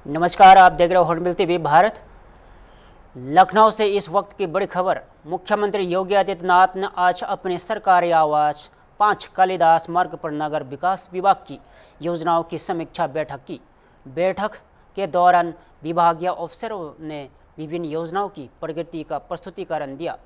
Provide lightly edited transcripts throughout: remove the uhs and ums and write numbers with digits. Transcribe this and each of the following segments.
नमस्कार, आप देख रहे हो हॉर्नबिल टीवी भारत। लखनऊ से इस वक्त की बड़ी खबर। मुख्यमंत्री योगी आदित्यनाथ ने आज अपने सरकारी आवास 5 कालिदास मार्ग पर नगर विकास विभाग की योजनाओं की समीक्षा बैठक की। बैठक के दौरान विभागीय अफसरों ने विभिन्न योजनाओं की प्रगति का प्रस्तुतिकरण दिया।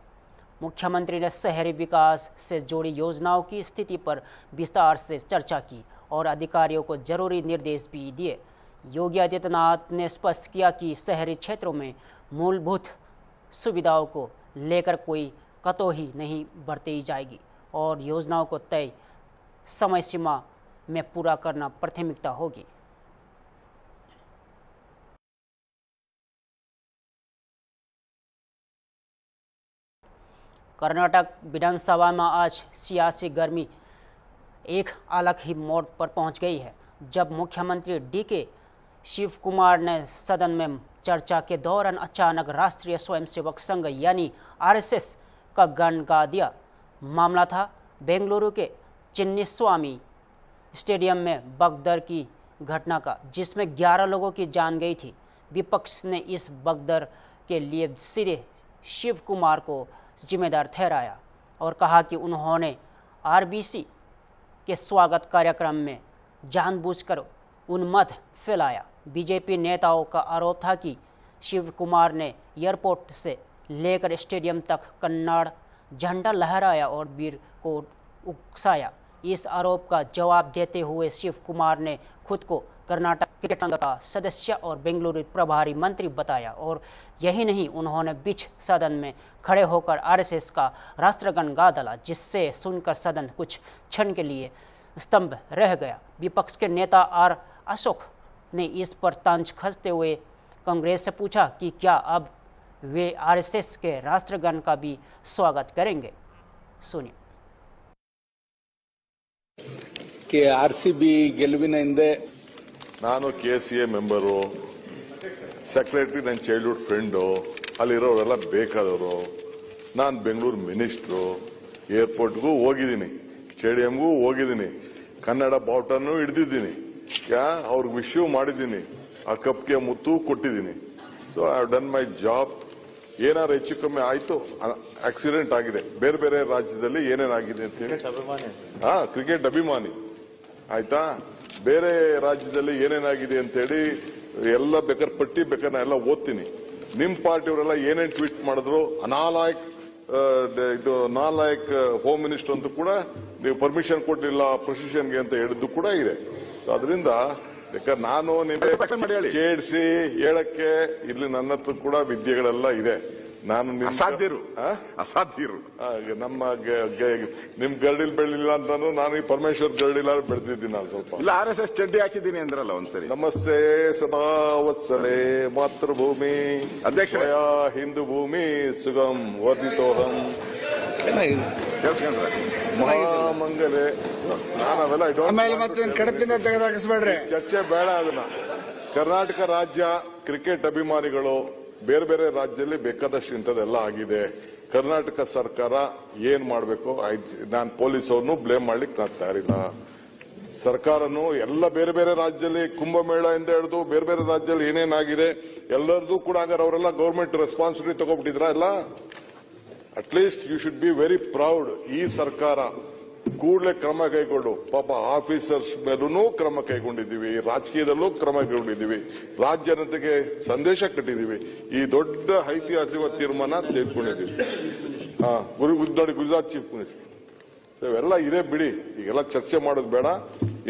मुख्यमंत्री ने शहरी विकास से जुड़ी योजनाओं की स्थिति पर विस्तार से चर्चा की और अधिकारियों को जरूरी निर्देश भी दिए। योगी आदित्यनाथ ने स्पष्ट किया कि शहरी क्षेत्रों में मूलभूत सुविधाओं को लेकर कोई कतौही नहीं बरती जाएगी और योजनाओं को तय समय सीमा में पूरा करना प्राथमिकता होगी। कर्नाटक विधानसभा में आज सियासी गर्मी एक अलग ही मोड़ पर पहुंच गई है, जब मुख्यमंत्री डी.के. शिव कुमार ने सदन में चर्चा के दौरान अचानक राष्ट्रीय स्वयंसेवक संघ यानी आरएसएस का गान गा दिया। मामला था बेंगलुरु के चिन्नीस्वामी स्टेडियम में भगदड़ की घटना का, जिसमें 11 लोगों की जान गई थी। विपक्ष ने इस भगदड़ के लिए सीधे शिव कुमार को जिम्मेदार ठहराया और कहा कि उन्होंने आरबीसी के स्वागत कार्यक्रम में जानबूझकर उन्माद फैलाया। बीजेपी नेताओं का आरोप था कि शिव कुमार ने एयरपोर्ट से लेकर स्टेडियम तक कन्नड़ झंडा लहराया और वीर को उकसाया। इस आरोप का जवाब देते हुए शिव कुमार ने खुद को कर्नाटक क्रिकेट संघ का सदस्य और बेंगलुरु प्रभारी मंत्री बताया और यही नहीं, उन्होंने बीच सदन में खड़े होकर आरएसएस का राष्ट्रगान गा डाला, जिससे सुनकर सदन कुछ क्षण के लिए स्तंभ रह गया। विपक्ष के नेता आर अशोक ने इस पर तंज कसते हुए कांग्रेस से पूछा कि क्या अब वे आरएसएस के राष्ट्रगान का भी स्वागत करेंगे। सुनिए। के आरसीबी ಗೆಲುವಿನ ಹಿಂದೆ ನಾನು ಕೆಸಿಎ ಮೆಂಬರು, ಸೆಕ್ರೆಟರಿ ನನ್ನ ಚೈಲ್ಡ್ಹುಡ್ ಫ್ರೆಂಡು, ಅಲ್ಲಿರೋರೆಲ್ಲ ಬೇಕಾದವರು. ನಾನು ಬೆಂಗಳೂರು ಮಿನಿಸ್ಟ್ರು, ಏರ್ಪೋರ್ಟ್ಗೂ ಹೋಗಿದ್ದೀನಿ, ಸ್ಟೇಡಿಯಂಗೂ ಹೋಗಿದ್ದೀನಿ, ಕನ್ನಡ ಬಾವುಟನ್ನು ಹಿಡಿದಿದ್ದೀನಿ, ಅವ್ರಿಗೆ ವಿಶ್ಯೂ ಮಾಡಿದ್ದೀನಿ, ಆ ಕಪ್ಗೆ ಮುತ್ತು ಕೊಟ್ಟಿದ್ದೀನಿ. So I have done my job. ಏನಾರು ಹೆಚ್ಚು ಕಮ್ಮಿ ಆಯ್ತು, ಆಕ್ಸಿಡೆಂಟ್ ಆಗಿದೆ, ಬೇರೆ ಬೇರೆ ರಾಜ್ಯದಲ್ಲಿ ಏನೇನಾಗಿದೆ ಅಂತ ಹೇಳಿ, ಕ್ರಿಕೆಟ್ ಅಭಿಮಾನಿ ಆಯ್ತಾ, ಬೇರೆ ರಾಜ್ಯದಲ್ಲಿ ಏನೇನಾಗಿದೆ ಅಂತ ಹೇಳಿ ಎಲ್ಲ ಬೇಕಾದ್ರೆ ಪಟ್ಟಿ ಬೇಕಾದ್ರೆ ಎಲ್ಲ ಓದ್ತೀನಿ. ನಿಮ್ ಪಾರ್ಟಿಯವರೆಲ್ಲ ಏನೇನ್ ಟ್ವೀಟ್ ಮಾಡಿದ್ರು, ನಾಲಾಯಕ್ ಹೋಮ್ ಮಿನಿಸ್ಟರ್ ಅಂತೂ ಕೂಡ ನೀವು ಪರ್ಮಿಷನ್ ಕೊಡ್ಲಿಲ್ಲ ಪ್ರೊಸಿಷನ್ಗೆ ಅಂತ ಹೇಳಿದ್ದು ಕೂಡ ಇದೆ. ಅದರಿಂದ ಬೇಕಾದ್ರೆ ನಾನು ನಿಮಗೆ ಚೇಡಿಸಿ ಹೇಳಕ್ಕೆ ಇಲ್ಲಿ ನನ್ನ ಹತ್ರ ಕೂಡ ವಿದ್ಯೆಗಳೆಲ್ಲ ಇದೆ. ನಾನು ಅಸಾಧ್ಯರು ನಮ್ಮ ನಿಮ್ ಗರಡಿಲ್ ಬೆಳಿಲ್ಲ ಅಂತಾನು ನಾನು ಈ ಪರಮೇಶ್ವರ್ ಗರಡಿಲ್ಲ ಬೆಳೆದಿದ್ದೀನಿ. ನಾನು ಸ್ವಲ್ಪ ಇಲ್ಲ ಆರ್ಎಸ್ಎಸ್ ಚಡ್ಡಿ ಹಾಕಿದ್ದೀನಿ ಅಂದ್ರಲ್ಲ ಒಂದ್ಸರಿ. ನಮಸ್ತೆ ಸದಾ ವತ್ಸಲೆ ಮಾತೃಭೂಮಿ ಅಧ್ಯಕ್ಷ ಹಿಂದೂ ಭೂಮಿ ಸುಗಂ ವರ್ಧಿತೋಹಂ ಮಹಾಮಂಗಲೆ. ನಾವೆಲ್ಲ ಕಡಪಿಂದ ತೆಗೆದಾಕಿಸ್ಬೇಡ್ರಿ, ಚರ್ಚೆ ಬೇಡ. ಅದನ್ನ ಕರ್ನಾಟಕ ರಾಜ್ಯ ಕ್ರಿಕೆಟ್ ಅಭಿಮಾನಿಗಳು ಬೇರೆ ಬೇರೆ ರಾಜ್ಯದಲ್ಲಿ ಬೇಕಾದಷ್ಟು ಇಂಥದ್ದೆಲ್ಲ ಆಗಿದೆ. ಕರ್ನಾಟಕ ಸರ್ಕಾರ ಏನ್ ಮಾಡಬೇಕು, ನಾನು ಪೊಲೀಸ್ ಅವ್ರನ್ನು ಬ್ಲೇಮ್ ಮಾಡ್ಲಿಕ್ಕೆ ನಾನು ತಯಾರಿಲ್ಲ. ಸರ್ಕಾರನು ಎಲ್ಲ ಬೇರೆ ಬೇರೆ ರಾಜ್ಯದಲ್ಲಿ ಕುಂಭಮೇಳ ಇಂದ ಹಿಡಿದು ಬೇರೆ ಬೇರೆ ರಾಜ್ಯದಲ್ಲಿ ಏನೇನಾಗಿದೆ ಎಲ್ಲರದ್ದು ಕೂಡ ಹಾಗಾದ್ರೆ ಅವರೆಲ್ಲ ಗವರ್ಮೆಂಟ್ ರೆಸ್ಪಾನ್ಸಿಬಿಲಿಟಿ ತಗೊಂಡ್ಬಿಟ್ಟಿದ್ರ ಎಲ್ಲ. At least you should be very proud. ಈ ಸರ್ಕಾರ ಕೂಡಲೇ ಕ್ರಮ ಕೈಗೊಂಡು, ಪಾಪ ಆಫೀಸರ್ಸ್ ಮೇಲೂ ಕ್ರಮ ಕೈಗೊಂಡಿದ್ದೀವಿ, ರಾಜಕೀಯದಲ್ಲೂ ಕ್ರಮ ಕೈಗೊಂಡಿದ್ದೀವಿ, ರಾಜ್ಯ ಜನತೆಗೆ ಸಂದೇಶ ಕಟ್ಟಿದ್ದೀವಿ, ಈ ದೊಡ್ಡ ಐತಿಹಾಸಿಕ ತೀರ್ಮಾನ ತೆಗೆದುಕೊಂಡಿದ್ದೀವಿ. ನೋಡಿ ಗುಜರಾತ್ ಚೀಫ್ ಮಿನಿಸ್ಟರ್ ಇವೆಲ್ಲ ಇದೆ ಬಿಡಿ, ಈಗೆಲ್ಲ ಚರ್ಚೆ ಮಾಡೋದು ಬೇಡ.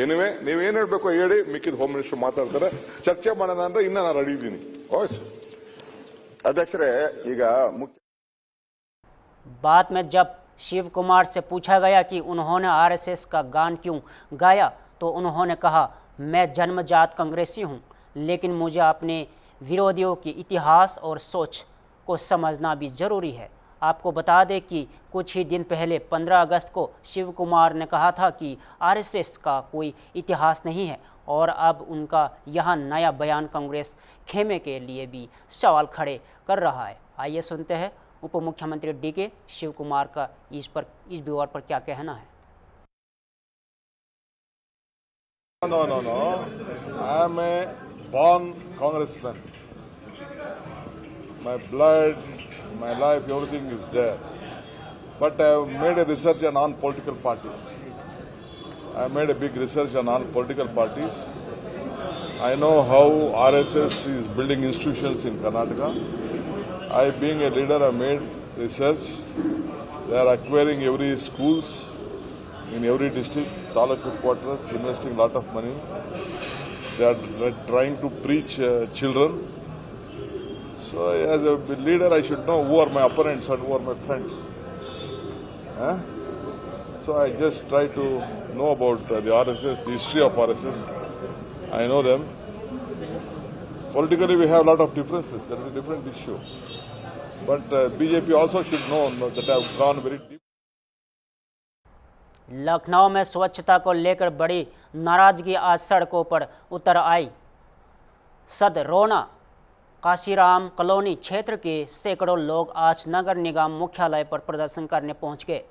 ಏನಿವೆ ನೀವೇನ್ ಹೇಳ್ಬೇಕು ಹೇಳಿ, ಮಿಕ್ಕಿದ ಹೋಮ್ ಮಿನಿಸ್ಟರ್ ಮಾತಾಡ್ತಾರೆ, ಚರ್ಚೆ ಮಾಡೋಣ ಅಂದ್ರೆ ಇನ್ನ ನಾನು ರೆಡಿ ಇದ್ದೀನಿ. ಅಧ್ಯಕ್ಷರೇ, ಈಗ ಮುಖ್ಯ बाद में जब शिव कुमार से पूछा गया कि उन्होंने आरएसएस का गान क्यों गाया, तो उन्होंने कहा, मैं जन्मजात कांग्रेसी हूं, लेकिन मुझे अपने विरोधियों के इतिहास और सोच को समझना भी ज़रूरी है। आपको बता दें कि कुछ ही दिन पहले 15 अगस्त को शिव कुमार ने कहा था कि आरएसएस का कोई इतिहास नहीं है और अब उनका यह नया बयान कांग्रेस खेमे के लिए भी सवाल खड़े कर रहा है। आइए सुनते हैं उप मुख्यमंत्री डी.के. शिव कुमार का इस विवाद पर क्या कहना है। No. I am a born congressman. My blood, my life, everything is there. But I have made a research on non-political parties. I have made a big research on non-political parties. I know how RSS is building institutions in Karnataka. I, being a leader, have made research. They are acquiring every schools in every district, taluk headquarters, investing a lot of money. They are trying to preach children. So as a leader, I should know who are my opponents and who are my friends. So I just try to know about the RSS, the history of RSS. I know them. Politically, we have a lot of differences. That is a different issue. But BJP also should know that I have gone very deep. Lucknow में स्वच्छता को लेकर बड़ी नाराजगी आज सड़कों पर उतर आई। सदरौना काशीराम कॉलोनी क्षेत्र के सैकड़ों लोग आज नगर निगम मुख्यालय पर प्रदर्शन करने पहुंच गए।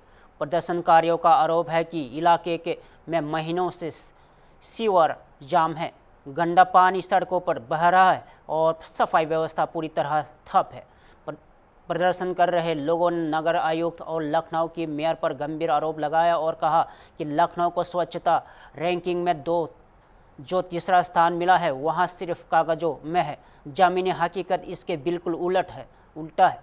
प्रदर्शनकारियों का आरोप है कि इलाके में महीनों से सीवर जाम है, गंदा पानी सड़कों पर बह रहा है और सफाई व्यवस्था पूरी तरह ठप है। प्रदर्शन कर रहे लोगों ने नगर आयुक्त और लखनऊ की मेयर पर गंभीर आरोप लगाया और कहा कि लखनऊ को स्वच्छता रैंकिंग में जो तीसरा स्थान मिला है वहां सिर्फ कागजों में है, ज़मीनी हकीकत इसके बिल्कुल उल्टा है।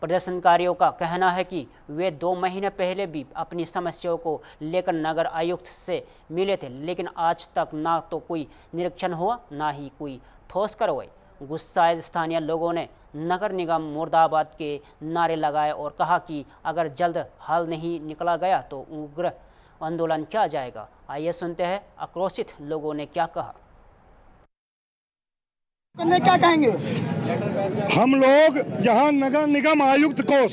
प्रदर्शनकारियों का कहना है कि वे 2 महीने पहले भी अपनी समस्याओं को लेकर नगर आयुक्त से मिले थे, लेकिन आज तक ना तो कोई निरीक्षण हुआ ना ही कोई ठोस कार्रवाई। गुस्साए स्थानीय लोगों ने नगर निगम मुर्दाबाद के नारे लगाए और कहा कि अगर जल्द हल नहीं निकला गया तो उग्र आंदोलन किया जाएगा। आइए सुनते हैं आक्रोशित लोगों ने क्या कहा। क्या कहेंगे? हम लोग यहाँ नगर निगम आयुक्त को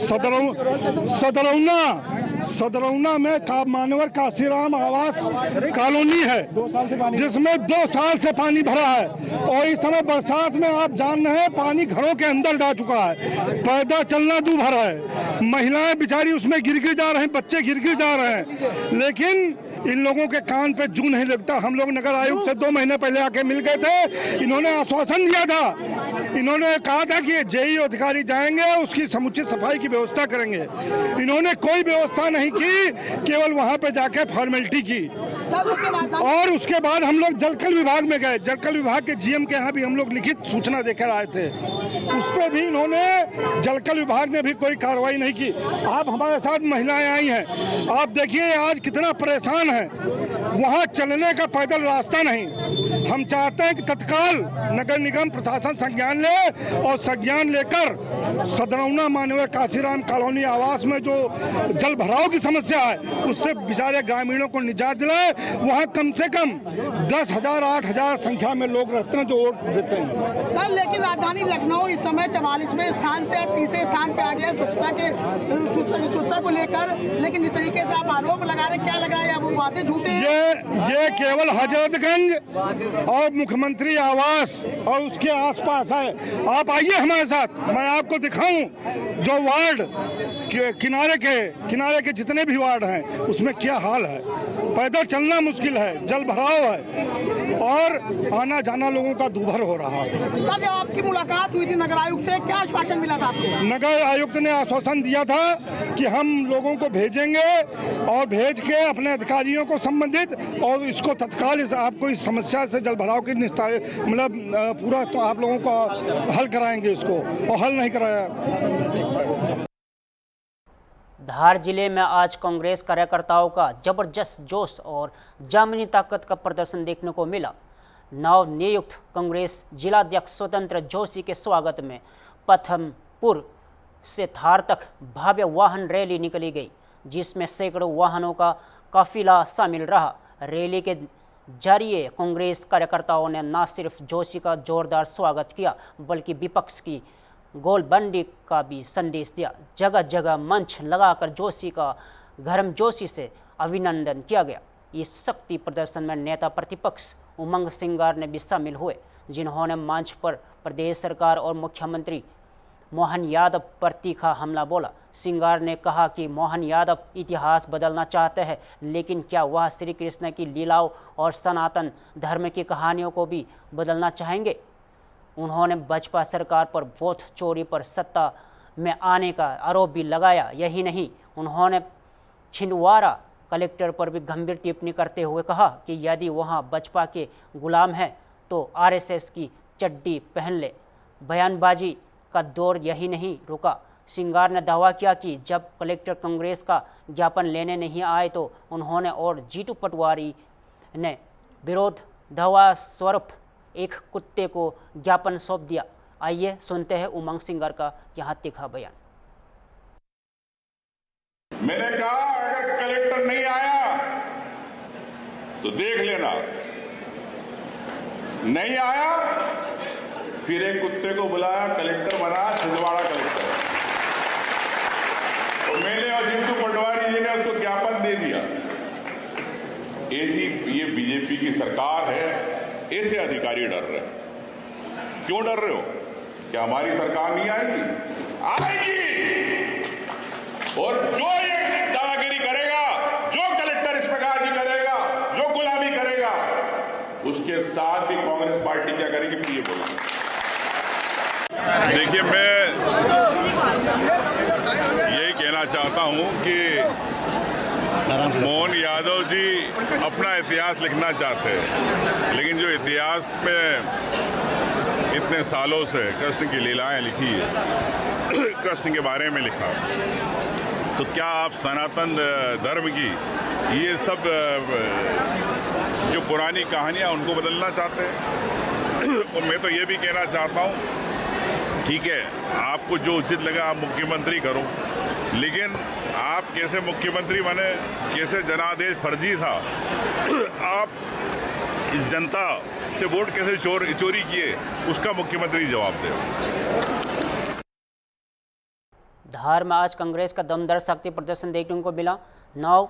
सदरौना में मानवर काशीराम आवास कॉलोनी है जिसमें 2 साल से पानी भरा है और इस समय बरसात में आप जान रहे हैं पानी घरों के अंदर जा चुका है, पैदल चलना दूभर है, महिलाएं बेचारी उसमें गिर जा रहे हैं, बच्चे गिर जा रहे हैं, लेकिन इन लोगों के कान पे जू नहीं लगता। हम लोग नगर आयुक्त से 2 महीने पहले आके मिल गए थे। इन्होंने आश्वासन दिया था, इन्होंने कहा था कि जेई अधिकारी जाएंगे उसकी समुचित सफाई की व्यवस्था करेंगे। इन्होंने कोई व्यवस्था नहीं की, केवल वहां पे जाके फॉर्मेलिटी की। और उसके बाद हम लोग जलकल विभाग में गए, जलकल विभाग के जीएम के यहाँ भी हम लोग लिखित सूचना देकर आए थे, उस पर भी इन्होंने जलकल विभाग ने भी कोई कार्रवाई नहीं की। आप हमारे साथ महिलाएं आई हैं, आप देखिए आज कितना परेशान है, वहाँ चलने का पैदल रास्ता नहीं। हम चाहते हैं कि तत्काल नगर निगम प्रशासन संज्ञान ले और संज्ञान लेकर सदरौना मानवर काशीराम कॉलोनी आवास में जो जल भराव की समस्या है उससे बेचारे ग्रामीणों को निजात दिलाए। वहाँ कम से कम 10,000 8,000 संख्या में लोग रहते हैं जो वोट देते हैं। सर लेकिन राजधानी लखनऊ इस समय 44वें स्थान से 30वें स्थान पे आ गया स्वच्छता को लेकर, लेकिन इस तरीके से आप आरोप लगा रहे, क्या लगा रहे? वो बातें झूठे हैं। ये केवल हजरतगंज और मुख्यमंत्री आवास और उसके आसपास है। आप आइए हमारे साथ, मैं आपको दिखाऊं जो वार्ड किनारे के जितने भी वार्ड हैं उसमें क्या हाल है। पैदल चलना मुश्किल है, जल भराव है और आना जाना लोगों का दूभर हो रहा है। सर जब आपकी मुलाकात हुई थी नगर आयुक्त से, क्या आश्वासन मिला था आपको? नगर आयुक्त ने आश्वासन दिया था कि हम लोगों को भेजेंगे और भेज के अपने अधिकारियों को संबंधित और इसको तत्काल आपको इस समस्या से जल भराव की मतलब पूरा तो आप लोगों को हल कराएंगे इसको, और हल नहीं कराया। धार जिले में आज कांग्रेस कार्यकर्ताओं का जबरदस्त जोश और जमीनी ताकत का प्रदर्शन देखने को मिला। नव नियुक्त कांग्रेस जिलाध्यक्ष स्वतंत्र जोशी के स्वागत में पथमपुर से धार तक भव्य वाहन रैली निकली गई, जिसमें सैकड़ों वाहनों का काफिला शामिल रहा। रैली के जरिए कांग्रेस कार्यकर्ताओं ने न सिर्फ जोशी का जोरदार स्वागत किया बल्कि विपक्ष की गोलबंदी का भी संदेश दिया। जगह जगह मंच लगाकर जोशी का गर्मजोशी से अभिनंदन किया गया। इस शक्ति प्रदर्शन में नेता प्रतिपक्ष उमंग सिंगार ने भी शामिल हुए, जिन्होंने मंच पर प्रदेश सरकार और मुख्यमंत्री मोहन यादव पर तीखा हमला बोला। सिंगार ने कहा कि मोहन यादव इतिहास बदलना चाहते हैं, लेकिन क्या वह श्री कृष्ण की लीलाओं और सनातन धर्म की कहानियों को भी बदलना चाहेंगे? उन्होंने बसपा सरकार पर वोट चोरी पर सत्ता में आने का आरोप भी लगाया। यही नहीं, उन्होंने छिंदवाड़ा कलेक्टर पर भी गंभीर टिप्पणी करते हुए कहा कि यदि वहां बसपा के गुलाम हैं तो आरएसएस की चड्डी पहन ले। बयानबाजी का दौर यही नहीं रुका। सिंगार ने दावा किया कि जब कलेक्टर कांग्रेस का ज्ञापन लेने नहीं आए तो उन्होंने और जीतू पटवारी ने विरोध दावा स्वरूप एक कुत्ते को ज्ञापन सौंप दिया। आइए सुनते हैं उमंग सिंगार का यहाँ तीखा बयान। मैंने कहा अगर कलेक्टर नहीं आया तो देख लेना, नहीं आया फिर एक कुत्ते को बुलाया, कलेक्टर बना, छिंदवाड़ा कलेक्टर। तो मैंने और जीतू पटवारी जी ने उसको ज्ञापन दे दिया। ऐसी ये बीजेपी की सरकार है, ऐसे अधिकारी डर रहे। क्यों डर रहे हो? क्या हमारी सरकार नहीं आएगी? आएगी। और जो ये दादागिरी करेगा, जो कलेक्टर इस प्रकार की करेगा, जो गुलामी करेगा, उसके साथ भी कांग्रेस पार्टी क्या करेगी? प्रिय बोला। देखिए, मैं यही कहना चाहता हूं कि मोहन यादव जी अपना इतिहास लिखना चाहते हैं, लेकिन जो इतिहास में इतने सालों से कृष्ण की लीलाएं लिखी है, कृष्ण के बारे में लिखा, तो क्या आप सनातन धर्म की ये सब जो पुरानी कहानियां उनको बदलना चाहते हैं? और मैं तो ये भी कहना चाहता हूं, ठीक है, आपको जो उचित लगा आप मुख्यमंत्री करो, लेकिन आप कैसे मुख्यमंत्री बने, कैसे जनादेश फर्जी था, आप इस जनता से वोट कैसे चोरी किए, उसका मुख्यमंत्री जवाब दे। धार में आज कांग्रेस का दमदार शक्ति प्रदर्शन देखने को मिला। नव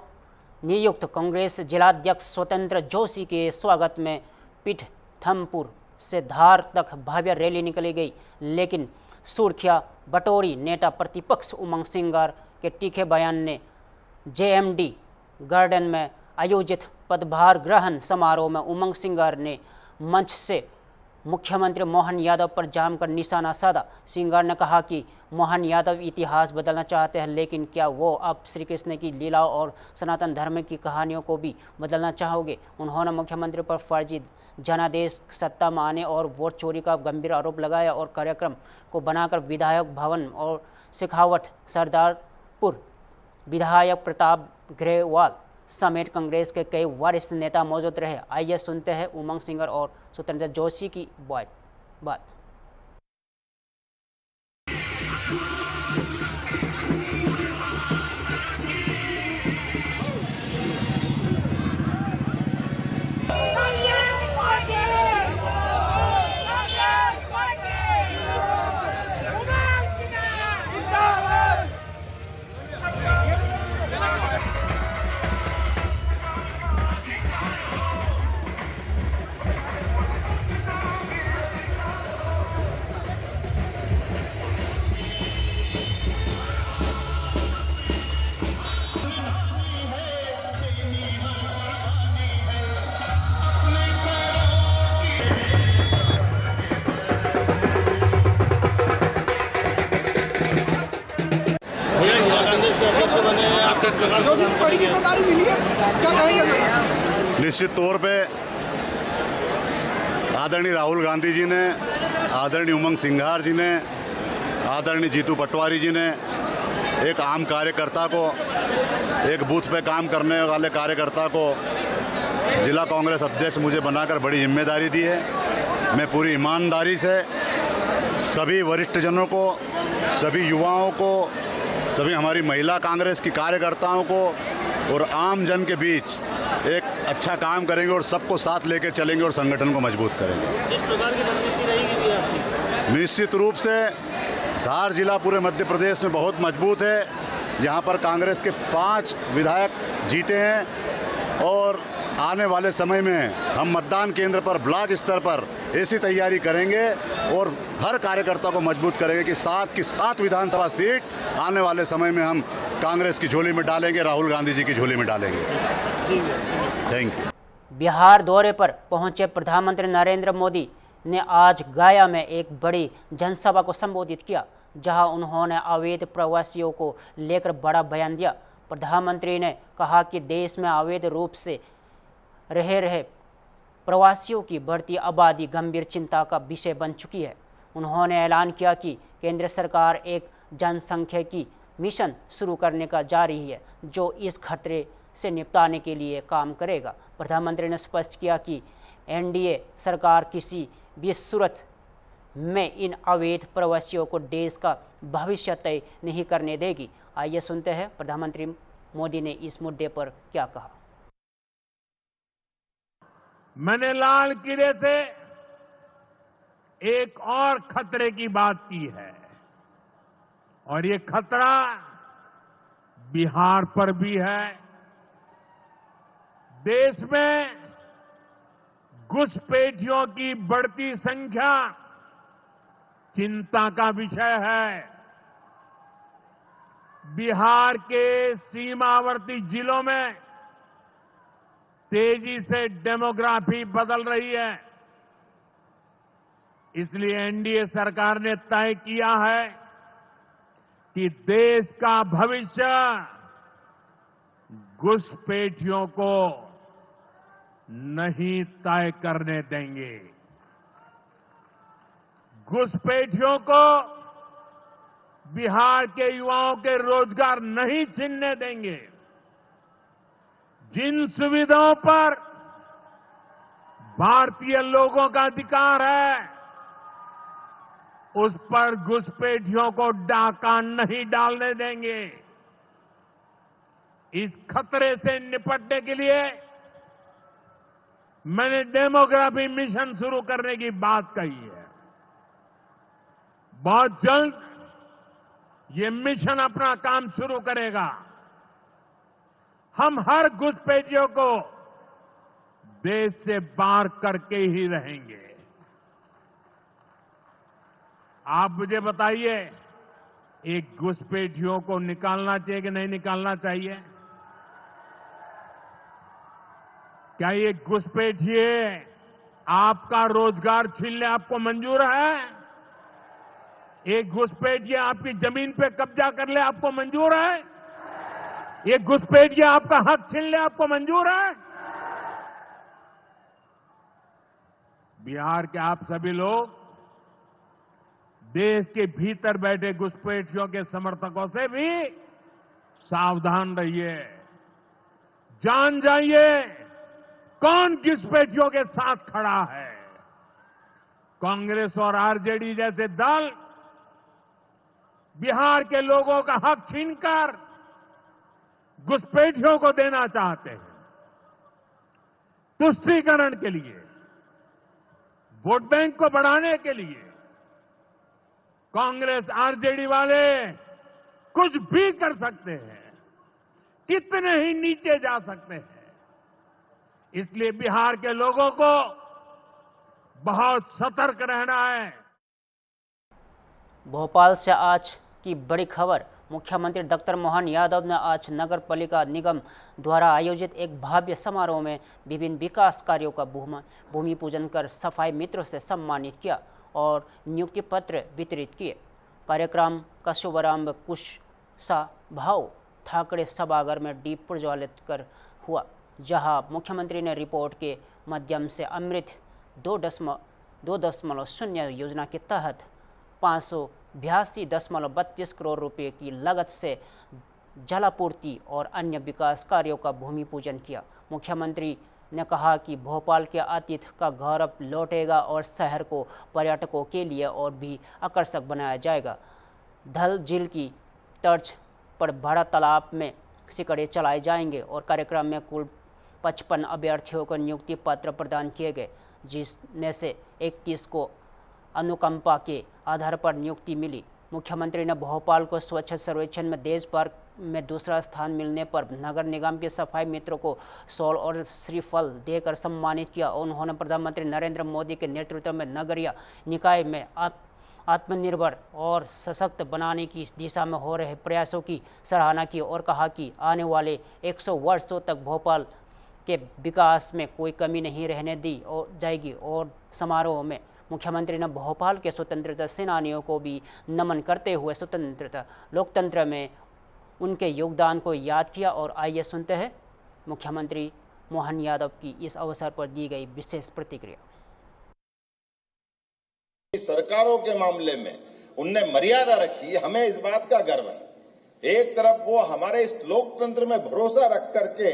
नियुक्त कांग्रेस जिलाध्यक्ष स्वतंत्र जोशी के स्वागत में पीठथमपुर से धार तक भव्य रैली निकली गई, लेकिन सुर्खियां बटोरी नेता प्रतिपक्ष उमंग सिंगार के तीखे बयान ने। जेएमडी गार्डन में आयोजित पदभार ग्रहण समारोह में उमंग सिंगार ने मंच से मुख्यमंत्री मोहन यादव पर जमकर निशाना साधा। सिंगार ने कहा कि मोहन यादव इतिहास बदलना चाहते हैं, लेकिन क्या वो अब श्री कृष्ण की लीलाओं और सनातन धर्म की कहानियों को भी बदलना चाहोगे? उन्होंने मुख्यमंत्री पर फर्जी जनादेश, सत्ता में आने और वोट चोरी का गंभीर आरोप लगाया और कार्यक्रम को बनाकर विधायक भवन और शेखावत, सरदारपुर विधायक प्रताप ग्रेवाल समेत कांग्रेस के कई वरिष्ठ नेता मौजूद रहे। आइए सुनते हैं उमंग सिंगार और स्वतंत्र जोशी की बात। निश्चित तौर पे आदरणीय राहुल गांधी जी ने, आदरणीय उमंग सिंगार जी ने, आदरणीय जीतू पटवारी जी ने एक आम कार्यकर्ता को, एक बूथ पे काम करने वाले कार्यकर्ता को जिला कांग्रेस अध्यक्ष मुझे बनाकर बड़ी जिम्मेदारी दी है। मैं पूरी ईमानदारी से सभी वरिष्ठजनों को, सभी युवाओं को, सभी हमारी महिला कांग्रेस की कार्यकर्ताओं को और आम जन के बीच एक अच्छा काम करेंगे और सबको साथ लेकर चलेंगे और संगठन को मजबूत करेंगे। इस प्रकार की रणनीति रहेगी भी आपकी? निश्चित रूप से धार जिला पूरे मध्य प्रदेश में बहुत मजबूत है। यहाँ पर कांग्रेस के 5 विधायक जीते हैं और आने वाले समय में हम मतदान केंद्र पर ब्लॉक स्तर पर ऐसी तैयारी करेंगे और हर कार्यकर्ता को मजबूत करेंगे कि 7 की 7 विधानसभा सीट आने वाले समय में हम कांग्रेस की झोली में डालेंगे, राहुल गांधी जी की झोली में डालेंगे। Thank you. बिहार दौरे पर पहुंचे प्रधानमंत्री नरेंद्र मोदी ने आज गया में एक बड़ी जनसभा को संबोधित किया, जहां उन्होंने अवैध प्रवासियों को लेकर बड़ा बयान दिया। प्रधानमंत्री ने कहा कि देश में अवैध रूप से रह रहे प्रवासियों की बढ़ती आबादी गंभीर चिंता का विषय बन चुकी है। उन्होंने ऐलान किया कि केंद्र सरकार एक जनसंख्यिकी मिशन शुरू करने का जा रही है, जो इस खतरे से निपटाने के लिए काम करेगा। प्रधानमंत्री ने स्पष्ट किया कि एनडीए सरकार किसी भी सूरत में इन अवैध प्रवासियों को देश का भविष्य तय नहीं करने देगी। आइए सुनते हैं प्रधानमंत्री मोदी ने इस मुद्दे पर क्या कहा। मैंने लाल किले से एक और खतरे की बात की है, और ये खतरा बिहार पर भी है। देश में घुसपैठियों की बढ़ती संख्या चिंता का विषय है। बिहार के सीमावर्ती जिलों में तेजी से डेमोग्राफी बदल रही है। इसलिए एनडीए सरकार ने तय किया है कि देश का भविष्य घुसपैठियों को नहीं तय करने देंगे। घुसपैठियों को बिहार के युवाओं के रोजगार नहीं छीनने देंगे। जिन सुविधाओं पर भारतीय लोगों का अधिकार है, उस पर घुसपैठियों को डाका नहीं डालने देंगे। इस खतरे से निपटने के लिए मैंने डेमोग्राफी मिशन शुरू करने की बात कही है। बहुत जल्द ये मिशन अपना काम शुरू करेगा। हम हर घुसपैठियों को देश से बाहर करके ही रहेंगे। आप मुझे बताइए, एक घुसपैठियों को निकालना चाहिए कि नहीं निकालना चाहिए? क्या ये घुसपैठिए आपका रोजगार छीन ले आपको मंजूर है? एक घुसपैठिए आपकी जमीन पे कब्जा कर ले आपको मंजूर है? एक घुसपैठिए आपका हक छीन ले आपको मंजूर है? बिहार के आप सभी लोग देश के भीतर बैठे घुसपैठियों के समर्थकों से भी सावधान रहिए। जान जाइए कौन घुसपैठियों के साथ खड़ा है। कांग्रेस और आरजेडी जैसे दल बिहार के लोगों का हक छीनकर घुसपैठियों को देना चाहते हैं। तुष्टीकरण के लिए, वोट बैंक को बढ़ाने के लिए कांग्रेस आरजेडी वाले कुछ भी कर सकते हैं, कितने ही नीचे जा सकते हैं। इसलिए बिहार के लोगों को बहुत सतर्क रहना है। भोपाल से आज की बड़ी खबर। मुख्यमंत्री डॉक्टर मोहन यादव ने आज नगर पालिका निगम द्वारा आयोजित एक भव्य समारोह में विभिन्न विकास कार्यों का भूमि पूजन कर सफाई मित्रों से सम्मानित किया और नियुक्ति पत्र वितरित किए। कार्यक्रम का शुभारंभ कुशाभाऊ ठाकरे सभागार में दीप प्रज्वलित कर हुआ, जहां मुख्यमंत्री ने रिपोर्ट के माध्यम से अमृत 2.0 योजना के तहत 582.32 करोड़ रुपए की लागत से जलापूर्ति और अन्य विकास कार्यों का भूमि पूजन किया। मुख्यमंत्री ने कहा कि भोपाल के अतीत का गौरव लौटेगा और शहर को पर्यटकों के लिए और भी आकर्षक बनाया जाएगा। धल झील की तर्ज पर बड़ा तालाब में सिकड़े चलाए जाएंगे और कार्यक्रम में कुल 55 अभ्यर्थियों को नियुक्ति पत्र प्रदान किए गए, जिसमें से 31 को अनुकंपा के आधार पर नियुक्ति मिली। मुख्यमंत्री ने भोपाल को स्वच्छ सर्वेक्षण में देश भर में दूसरा स्थान मिलने पर नगर निगम के सफाई मित्रों को शॉल और श्रीफल देकर सम्मानित किया। उन्होंने प्रधानमंत्री नरेंद्र मोदी के नेतृत्व में नगरीय निकाय में आत्मनिर्भर और सशक्त बनाने की दिशा में हो रहे प्रयासों की सराहना की और कहा कि आने वाले 100 वर्षों तक भोपाल के विकास में कोई कमी नहीं रहने दी जाएगी। और समारोह में मुख्यमंत्री ने भोपाल के स्वतंत्रता सेनानियों को भी नमन करते हुए स्वतंत्रता लोकतंत्र में उनके योगदान को याद किया। और आइए सुनते हैं मुख्यमंत्री मोहन यादव की इस अवसर पर दी गई विशेष प्रतिक्रिया। सरकारों के मामले में उनने मर्यादा रखी, हमें इस बात का गर्व है। एक तरफ वो हमारे इस लोकतंत्र में भरोसा रख करके,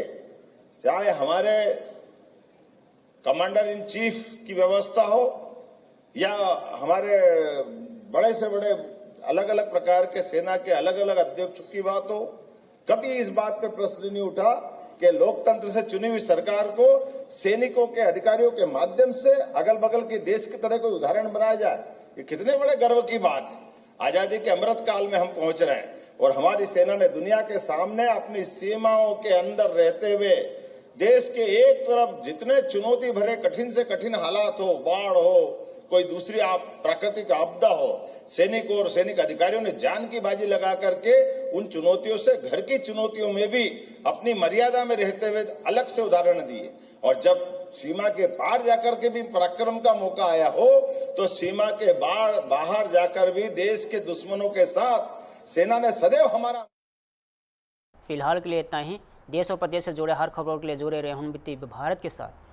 चाहे हमारे कमांडर इन चीफ की व्यवस्था हो या हमारे बड़े से बड़े अलग अलग प्रकार के सेना के अलग अलग अध्यक्षों की बात हो, कभी इस बात पे प्रश्न नहीं उठा कि लोकतंत्र से चुनी हुई सरकार को सैनिकों के अधिकारियों के माध्यम से अगल बगल के देश की तरह कोई उदाहरण बनाया जाए। ये कितने बड़े गर्व की बात है। आजादी के अमृत काल में हम पहुंच रहे हैं और हमारी सेना ने दुनिया के सामने अपनी सीमाओं के अंदर रहते हुए देश के एक तरफ जितने चुनौती भरे कठिन से कठिन हालात हो, बाढ़ हो, कोई दूसरी प्राकृतिक आपदा हो, सैनिकों और सैनिक अधिकारियों ने जान की बाजी लगा करके उन चुनौतियों से घर की चुनौतियों में भी अपनी मर्यादा में रहते हुए अलग से उदाहरण दिए। और जब सीमा के पार जाकर के भी पराक्रम का मौका आया हो तो सीमा के बाहर जाकर भी देश के दुश्मनों के साथ सेना ने सदैव हमारा। फिलहाल के लिए इतना ही। देश और प्रदेश से जुड़े हर खबरों के लिए जुड़े रहे भारत के साथ।